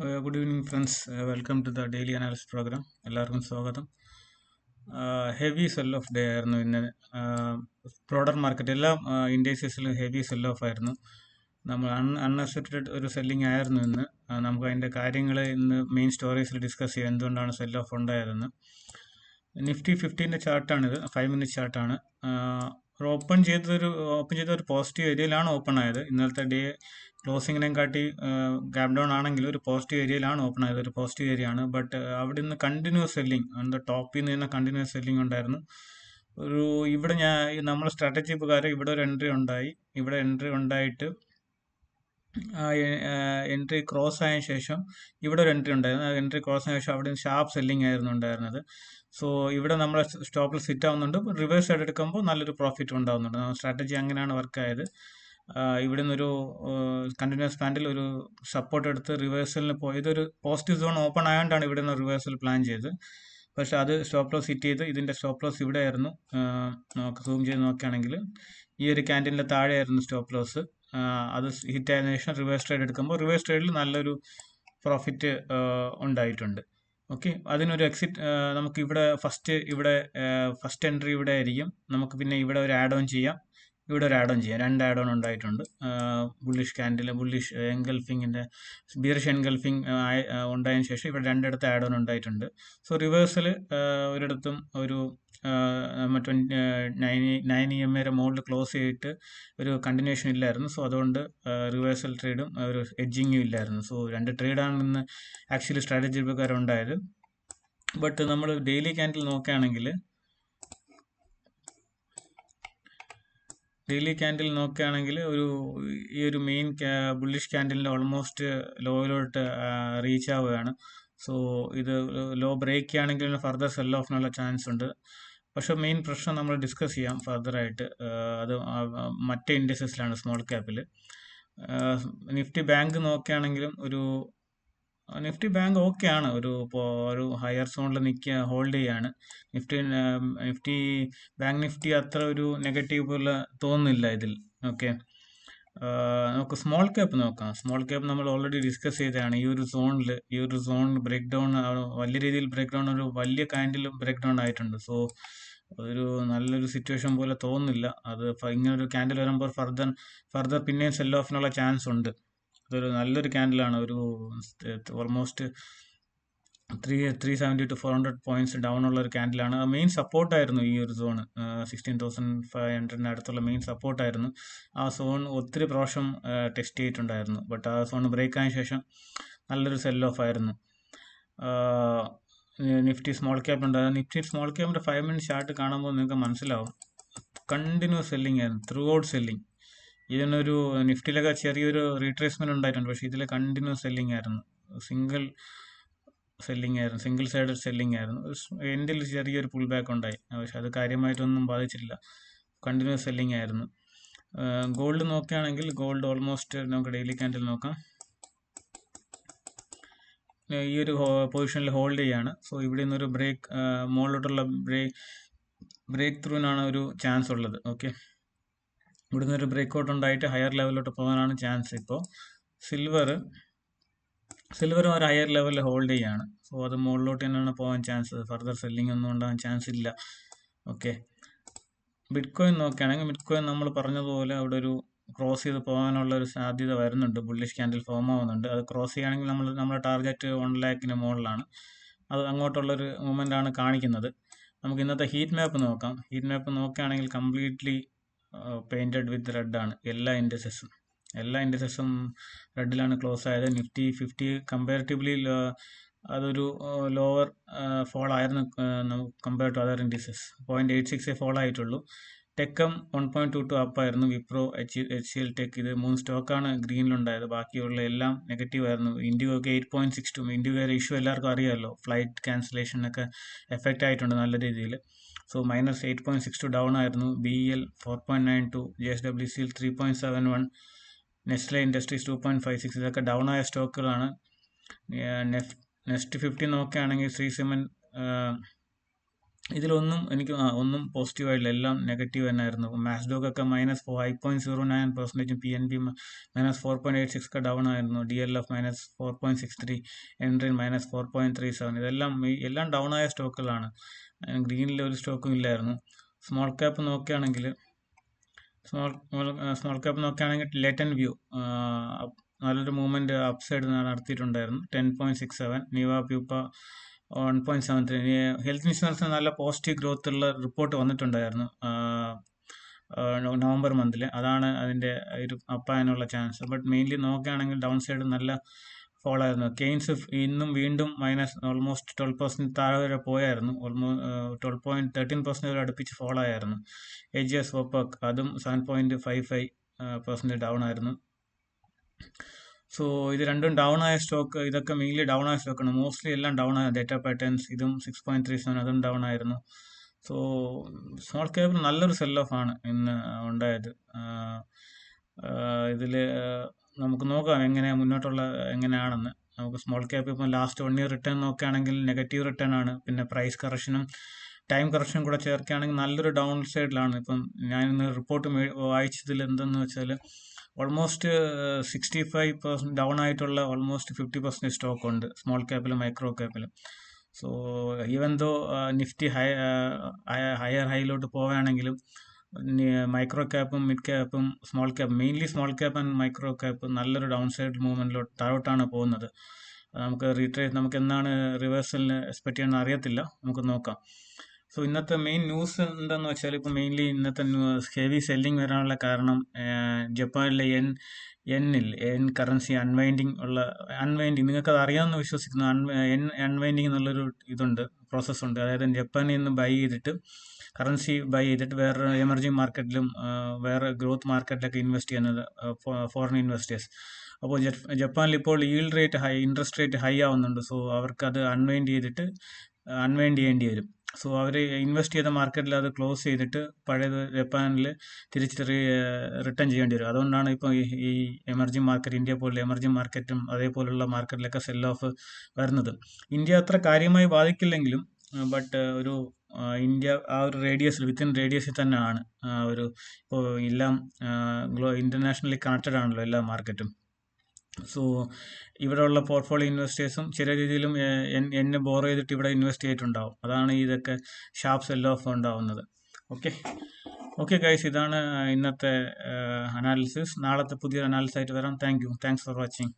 Good evening, friends. Welcome to the daily analysis program. എല്ലാവർക്കും സ്വാഗതം. Heavy cell off day ആയിരുന്നു ഇന്ന്. Broader market എല്ലാ ഇൻഡസ്ട്രീസിലും ഹെവി സെൽ ഓഫ് ആയിരുന്നു. നമ്മൾ അൺഎക്സ്പെക്റ്റഡ് ഒരു സെല്ലിംഗ് ആയിരുന്നു ഇന്ന്. നമുക്ക് അതിൻ്റെ കാര്യങ്ങൾ ഇന്ന് മെയിൻ സ്റ്റോറീസിൽ ഡിസ്കസ് ചെയ്യാം, എന്തുകൊണ്ടാണ് സെൽ ഓഫ് ഉണ്ടായതെന്ന്. നിഫ്റ്റി 15-ൻ്റെ ചാർട്ടാണിത്, 5 മിനിറ്റ് ചാർട്ടാണ്. ഓപ്പൺ ചെയ്ത ഒരു പോസിറ്റീവ് ഏരിയയിലാണ് ഓപ്പൺ ആയത്. ഇന്നലത്തെ ഡേ ക്ലോസിങ്ങിനെയും കാട്ടി ഗ്യാപ് ഡൗൺ ആണെങ്കിൽ ഒരു പോസിറ്റീവ് ഏരിയയിലാണ് ഓപ്പൺ ആയത്, ഒരു പോസിറ്റീവ് ഏരിയ ആണ്. ബട്ട് അവിടെ നിന്ന് കണ്ടിന്യൂസ് സെല്ലിംഗ്, ടോപ്പിൽ നിന്ന് തന്നെ കണ്ടിന്യൂസ് സെല്ലിംഗ് ഉണ്ടായിരുന്നു. ഇവിടെ നമ്മുടെ സ്ട്രാറ്റജി പ്രകാരം ഇവിടെ ഒരു എൻട്രി ഉണ്ടായി. ഇവിടെ എൻട്രി ഉണ്ടായിട്ട് എൻട്രി ക്രോസ് ആയതിനു ശേഷം ഇവിടെ ഒരു എൻട്രി ഉണ്ടായിരുന്നു. ആ എൻട്രി ക്രോസ് ആയ ശേഷം അവിടെ ഷാർപ്പ് സെല്ലിംഗ് ആയിരുന്നു ഉണ്ടായിരുന്നത്. സോ ഇവിടെ നമ്മളെ സ്റ്റോപ്പിൽ സിറ്റ് ആവുന്നുണ്ട്. റിവേഴ്സ് സൈഡ് എടുക്കുമ്പോൾ നല്ലൊരു പ്രോഫിറ്റ് ഉണ്ടാവുന്നുണ്ട്. സ്ട്രാറ്റജി അങ്ങനെയാണ് വർക്ക് ആയത്. ഇവിടെ നിന്നൊരു കണ്ടിന്യൂസ് പാൻഡിൽ ഒരു സപ്പോർട്ട് എടുത്ത് റിവേഴ്സലിന് പോയി. ഇതൊരു പോസിറ്റീവ് സോൺ ഓപ്പൺ ആയതുകൊണ്ടാണ് ഇവിടെ നിന്ന് റിവേഴ്സൽ പ്ലാൻ ചെയ്ത്. പക്ഷെ അത് സ്റ്റോപ്പ് ലോസ് ഹിറ്റ് ചെയ്ത്, ഇതിൻ്റെ സ്റ്റോപ്പ് ലോസ് ഇവിടെ ആയിരുന്നു. നമുക്ക് സൂം ചെയ്ത് നോക്കുകയാണെങ്കിൽ ഈ ഒരു ക്യാൻഡിലിൻ്റെ താഴെയായിരുന്നു സ്റ്റോപ്പ് ലോസ്. അത് ഹിറ്റ് ആയതിനു ശേഷം റിവേഴ്സ് ട്രേഡ് എടുക്കുമ്പോൾ റിവേഴ്സ് ട്രേഡിൽ നല്ലൊരു പ്രോഫിറ്റ് ഉണ്ടായിട്ടുണ്ട്. ഓക്കെ, അതിനൊരു എക്സിറ്റ് നമുക്ക് ഇവിടെ ഫസ്റ്റ് എൻട്രി ഇവിടെ ആയിരിക്കും. നമുക്ക് പിന്നെ ഇവിടെ ഒരു ആഡ് ഓൺ ചെയ്യാം, ഇവിടെ ഒരു ആഡ് ഓൺ ചെയ്യാം. 2 ആഡ് ഓൺ ഉണ്ടായിട്ടുണ്ട്. ബുള്ളിഷ് ക്യാൻഡിൽ, ബുള്ളിഷ് എൻഗൾഫിങ്ങിൻ്റെ ബിയറിഷ് എൻഗൾഫിങ് ഉണ്ടായതിനു ശേഷം ഇവിടെ 2 ഇടത്ത് ആഡ് ഓൺ ഉണ്ടായിട്ടുണ്ട്. സോ റിവേഴ്സൽ ഒരിടത്തും ഒരു 9 EMA മുകളിൽ ക്ലോസ് ചെയ്തിട്ട് ഒരു കണ്ടിന്യൂഷൻ ഇല്ലായിരുന്നു. സോ അതുകൊണ്ട് റിവേഴ്സൽ ട്രേഡും ഒരു എഡ്ജിങ്ങും ഇല്ലായിരുന്നു. സോ 2 ട്രേഡാണ് ഇന്ന് ആക്ച്വലി സ്ട്രാറ്റജി പ്രകാരം ഉണ്ടായത്. ബട്ട് നമ്മൾ ഡെയിലി ക്യാൻഡിൽ നോക്കുകയാണെങ്കിൽ ഈ ഒരു മെയിൻ ബുള്ളിഷ് ക്യാൻഡിലിൻ്റെ ഓൾമോസ്റ്റ് ലോയിലോട്ട് റീച്ച് ആവുകയാണ്. സോ ഇത് ലോ ബ്രേക്ക് ചെയ്യുകയാണെങ്കിൽ ഫർദർ സെൽ ഓഫിനുള്ള ചാൻസ് ഉണ്ട്. പക്ഷെ മെയിൻ പ്രശ്നം നമ്മൾ ഡിസ്കസ് ചെയ്യാം ഫർദറായിട്ട്. അത് മറ്റേ ഇൻഡസ്ട്രീസിലാണ്, സ്മോൾ ക്യാപ്പിൽ. നിഫ്റ്റി ബാങ്ക് നോക്കുകയാണെങ്കിലും നിഫ്റ്റി ബാങ്ക് ഓക്കെ ആണ്, ഒരു ഹയർ സോണിൽ ഹോൾഡ് ചെയ്യാണ്. നിഫ്റ്റി ബാങ്ക് നിഫ്റ്റി അത്ര ഒരു നെഗറ്റീവ് പോലെ തോന്നുന്നില്ല ഇതിൽ. ഓക്കെ, നമുക്ക് സ്മോൾ ക്യാപ്പ് നോക്കാം. സ്മോൾ ക്യാപ്പ് നമ്മൾ ഓൾറെഡി ഡിസ്കസ് ചെയ്തതാണ്. ഈ ഒരു സോൺ ബ്രേക്ക് ഡൗൺ, വലിയ രീതിയിൽ ബ്രേക്ക് ഡൗൺ, ഒരു വലിയ കാൻഡിലും ബ്രേക്ക് ഡൗൺ ആയിട്ടുണ്ട്. സോ ഒരു നല്ലൊരു സിറ്റുവേഷൻ പോലെ തോന്നുന്നില്ല. അത് ഇങ്ങനൊരു ക്യാൻഡിൽ വരുമ്പോൾ ഫർദർ പിന്നെയും സെൽ ഓഫിനുള്ള ചാൻസ് ഉണ്ട്. അതൊരു നല്ലൊരു ക്യാൻഡിലാണ്. ഒരു ഓൾമോസ്റ്റ് 370 to 400 പോയിന്റ്സ് ഡൗൺ ഉള്ള ഒരു ക്യാൻഡിലാണ്. മെയിൻ സപ്പോർട്ടായിരുന്നു ഈ ഒരു സോൺ. 16,500 അടുത്തുള്ള മെയിൻ സപ്പോർട്ടായിരുന്നു. ആ സോൺ ഒത്തിരി പ്രാവശ്യം ടെസ്റ്റ് ചെയ്തിട്ടുണ്ടായിരുന്നു. ബട്ട് ആ സോൺ ബ്രേക്ക് ആയതിനു ശേഷം നല്ലൊരു സെൽ ഓഫ് ആയിരുന്നു. നിഫ്റ്റി സ്മോൾ ക്യാപ്പ് ഉണ്ടായിരുന്നു. നിഫ്റ്റി സ്മോൾ ക്യാപ്പിൻ്റെ 5 മിനിറ്റ് ചാർട്ട് കാണുമ്പോൾ നിങ്ങൾക്ക് മനസ്സിലാവും, കണ്ടിന്യൂസ് സെല്ലിംഗ് ആയിരുന്നു, ത്രൂ ഔട്ട് സെല്ലിംഗ്. ഇതിനൊരു നിഫ്റ്റിയിലൊക്കെ ചെറിയൊരു റീട്രേസ്മെന്റ് ഉണ്ടായിട്ടുണ്ട്. പക്ഷേ ഇതിൽ കണ്ടിന്യൂസ് സെല്ലിംഗ് ആയിരുന്നു. സിംഗിൾ സൈഡഡ് സെല്ലിംഗ് ആയിരുന്നു. എൻഡിൽ ചെറിയൊരു പുൾ ബാക്ക് ഉണ്ടായി, പക്ഷെ അത് കാര്യമായിട്ടൊന്നും ബാധിച്ചിട്ടില്ല. കണ്ടിന്യൂസ് സെല്ലിംഗ് ആയിരുന്നു. ഗോൾഡ് നോക്കുകയാണെങ്കിൽ ഗോൾഡ് ഓൾമോസ്റ്റ് നമുക്ക് ഡെയിലി ക്യാൻഡിൽ നോക്കാം, ഈ ഒരു പൊസിഷനിൽ ഹോൾഡ് ചെയ്യാണ്. സോ ഇവിടെ നിന്നൊരു മുകളിലോട്ടുള്ള ബ്രേക്ക് ത്രൂവിനാണ് ഒരു ചാൻസ് ഉള്ളത്. ഓക്കെ, ഇവിടെ നിന്നൊരു ബ്രേക്ക് ഔട്ട് ഉണ്ടായിട്ട് ഹയർ ലെവലിലോട്ട് പോകാനാണ് ചാൻസ്. ഇപ്പോൾ സിൽവർ ഒരു ഹയർ ലെവലിൽ ഹോൾഡ് ചെയ്യാണ്. സോ അത് മുകളിലോട്ട് തന്നെയാണ് പോകാൻ ചാൻസ്. ഫർദർ സെല്ലിംഗ് ഒന്നും ഉണ്ടാകാൻ ചാൻസ് ഇല്ല. ഓക്കെ, ബിറ്റ് കോയിൻ നോക്കുകയാണെങ്കിൽ ബിറ്റ് കോയിൻ നമ്മൾ പറഞ്ഞതുപോലെ അവിടെ ഒരു ക്രോസ് ചെയ്ത് പോകാനുള്ള ഒരു സാധ്യത വരുന്നുണ്ട്. ബുള്ളിഷ് ക്യാൻഡിൽ ഫോം ആവുന്നുണ്ട്. അത് ക്രോസ് ചെയ്യുകയാണെങ്കിൽ നമ്മുടെ ടാർഗറ്റ് 1 lakhന് മുകളിലാണ്. അത് അങ്ങോട്ടുള്ളൊരു മൂവ്മെൻ്റ് ആണ് കാണിക്കുന്നത്. നമുക്ക് ഇന്നത്തെ ഹീറ്റ് മാപ്പ് നോക്കാം. ഹീറ്റ് മാപ്പ് നോക്കുകയാണെങ്കിൽ കംപ്ലീറ്റ്ലി പെയിൻറ്റഡ് വിത്ത് റെഡ് ആണ്. എല്ലാ ഇൻഡസസും റെഡിലാണ് ക്ലോസ് ആയത്. നിഫ്റ്റി 50 കമ്പാരിറ്റീവ്ലി അതൊരു ലോവർ ഫോൾ ആയിരുന്നു compare to other indices. 0.86 fall ആയിട്ടുള്ളൂ. ടെക്കം 1.22 അപ്പായിരുന്നു. വിപ്രോ, HCL ടെക്, ഇത് 3 സ്റ്റോക്കാണ് ഗ്രീനിലുണ്ടായത്. ബാക്കിയുള്ള എല്ലാം നെഗറ്റീവ് ആയിരുന്നു. ഇൻഡിഗോയ്ക്ക് 8.62. ഇൻഡിഗോയുടെ ഇഷ്യൂ എല്ലാവർക്കും അറിയാമല്ലോ, ഫ്ലൈറ്റ് ക്യാൻസലേഷനൊക്കെ എഫക്റ്റ് ആയിട്ടുണ്ട് നല്ല രീതിയിൽ. സോ -8.62 ഡൗൺ ആയിരുന്നു. BEL 4.92, JSW 3.71, നെസ്ലെ ഇൻഡസ്ട്രീസ് 2.56, ഇതൊക്കെ ഡൗൺ ആയ സ്റ്റോക്കുകളാണ്. നെഫ്റ്റ് 50 നോക്കുകയാണെങ്കിൽ ശ്രീ സിമന്റ് ഇതിലൊന്നും എനിക്ക് ഒന്നും പോസിറ്റീവായില്ല, എല്ലാം നെഗറ്റീവ് തന്നെയായിരുന്നു. മാസ്ഡോക്കൊക്കെ -5.09%, PNB -4.86 ഡൗൺ ആയിരുന്നു, DLF -4.63, എൻട്രിൻ -4.37. ഇതെല്ലാം എല്ലാം ഡൗൺ ആയ സ്റ്റോക്കുകളാണ്. ഗ്രീനിൽ ഒരു സ്റ്റോക്കും ഇല്ലായിരുന്നു. സ്മോൾ ക്യാപ്പ് നോക്കുകയാണെങ്കിൽ ലേറ്റൻ വ്യൂ നല്ലൊരു മൂവ്മെന്റ് അപ്പ് സൈഡ് നടത്തിയിട്ടുണ്ടായിരുന്നു. 10.67, നിവ പ്യൂപ്പ 1.73. ഹെൽത്ത് ഇൻഷുറൻസിന് നല്ല പോസിറ്റീവ് ഗ്രോത്ത് ഉള്ള റിപ്പോർട്ട് വന്നിട്ടുണ്ടായിരുന്നു നവംബർ മന്തിൽ. അതാണ് അതിൻ്റെ ഒരു അപ്പാനുള്ള ചാൻസ്. ബട്ട് മെയിൻലി നോക്കുകയാണെങ്കിൽ ഡൗൺ സൈഡ് നല്ല ഫോൾ ആയിരുന്നു. കെയ്ൻസ് ഇന്നും വീണ്ടും ഓൾമോസ്റ്റ് 12% താഴെ വരെ പോയായിരുന്നു. 12.13% വരെ അടുപ്പിച്ച് ഫോൾ ആയിരുന്നു. AGS OPEC അതും 7.55% ഡൗൺ ആയിരുന്നു. സോ ഇത് രണ്ടും ഡൗൺ ആയ സ്റ്റോക്ക്, ഇതൊക്കെ മെയിൻലി ഡൗൺ ആയ സ്റ്റോക്കാണ്. മോസ്റ്റ്ലി എല്ലാം ഡൗൺ ആയ ഡേറ്റ പാറ്റേൺസ്. ഇതും 6.37, അതും ഡൗൺ ആയിരുന്നു. സോ സ്മോൾ ക്യാപ്പിൽ നല്ലൊരു സെൽ ഓഫ് ആണ് ഇന്ന് ഉണ്ടായത്. ഇതിൽ നമുക്ക് നോക്കാം മുന്നോട്ടുള്ള എങ്ങനെയാണെന്ന്. നമുക്ക് സ്മോൾ ക്യാപ്പ് ഇപ്പം ലാസ്റ്റ് 1 ഇയർ റിട്ടേൺ നോക്കുകയാണെങ്കിൽ നെഗറ്റീവ് റിട്ടേൺ ആണ്. പിന്നെ പ്രൈസ് കറക്ഷനും ടൈം കറക്ഷനും കൂടെ ചേർക്കുകയാണെങ്കിൽ നല്ലൊരു ഡൗൺ സൈഡിലാണ്. ഇപ്പം ഞാൻ ഇന്ന് റിപ്പോർട്ട് വായിച്ചതിൽ എന്തെന്ന് വെച്ചാൽ ഓൾമോസ്റ്റ് 65% ഡൗൺ ആയിട്ടുള്ള ഓൾമോസ്റ്റ് 50% സ്റ്റോക്ക് ഉണ്ട് സ്മോൾ ക്യാപ്പിലും മൈക്രോ ക്യാപ്പിലും. So even though Nifty higher ഹൈയിലോട്ട് പോവുകയാണെങ്കിലും മൈക്രോ ക്യാപ്പും മിഡ് ക്യാപ്പും small cap, mainly small cap and micro cap നല്ലൊരു ഡൗൺ സൈഡ് മൂവ്മെന്റിലോട്ട് താഴോട്ടാണ് പോകുന്നത്. നമുക്ക് എന്നാണ് റിവേഴ്സലിന് എക്സ്പെക്ട് ചെയ്യുന്നത് അറിയത്തില്ല, നമുക്ക് നോക്കാം. സോ ഇന്നത്തെ മെയിൻ ന്യൂസ് എന്താന്ന് വെച്ചാൽ ഇപ്പം മെയിൻലി ഇന്നത്തെ ഹെവി സെല്ലിംഗ് വരാനുള്ള കാരണം ജപ്പാനിലെ യെൻ കറൻസി അൺവൈൻഡിങ് നിങ്ങൾക്ക് അത് അറിയാമെന്ന് വിശ്വസിക്കുന്നു. അൺവൈൻഡിങ് എന്നുള്ളൊരു പ്രോസസ്സുണ്ട്. അതായത് ജപ്പാനിൽ നിന്ന് ബൈ ചെയ്തിട്ട് കറൻസി ബൈ ചെയ്തിട്ട് വേറെ എമർജിങ് മാർക്കറ്റിലും വേറെ ഗ്രോത്ത് മാർക്കറ്റിലൊക്കെ ഇൻവെസ്റ്റ് ചെയ്യുന്നത് ഫോറിൻ ഇൻവെസ്റ്റേഴ്സ്. അപ്പോൾ ജപ്പാനിൽ ഇപ്പോൾ ഇൻട്രസ്റ്റ് റേറ്റ് ഹൈ ആവുന്നുണ്ട്. സോ അവർക്ക് അത് അൺവൈൻഡ് ചെയ്യേണ്ടി വരും. സോ അവർ ഇൻവെസ്റ്റ് ചെയ്ത മാർക്കറ്റിൽ അത് ക്ലോസ് ചെയ്തിട്ട് പഴയത് ജപ്പാനിൽ തിരിച്ച് റിട്ടേൺ ചെയ്യേണ്ടി വരും. അതുകൊണ്ടാണ് ഇപ്പോൾ ഈ എമർജിങ് മാർക്കറ്റ്, ഇന്ത്യ പോലുള്ള എമർജിങ് മാർക്കറ്റും അതേപോലുള്ള മാർക്കറ്റിലൊക്കെ സെൽ ഓഫ് വരുന്നത്. ഇന്ത്യ അത്ര കാര്യമായി ബാധിക്കില്ലെങ്കിലും ബട്ട് ഒരു ഇന്ത്യ ആ ഒരു വിത്തിൻ റേഡിയസിൽ തന്നെയാണ് ഇപ്പോൾ എല്ലാം ഇന്റർനാഷണലി കണക്റ്റഡ് ആണല്ലോ എല്ലാ മാർക്കറ്റും. സോ ഇവിടെയുള്ള പോർട്ട്ഫോളിയോ ഇൻവെസ്റ്റേഴ്സും ചെറിയ രീതിയിലും എന്നെ ബോറോ ചെയ്തിട്ട് ഇവിടെ ഇൻവെസ്റ്റ് ചെയ്തിട്ടുണ്ടാവും. അതാണ് ഇതൊക്കെ ഷാർപ്പ് സെൽ ഓഫ് ഉണ്ടാവുന്നത്. ഓക്കെ ഗൈസ്, ഇതാണ് ഇന്നത്തെ അനാലിസിസ്. നാളത്തെ പുതിയ അനാലിസിസ് ആയിട്ട് വരാം. Thanks for watching.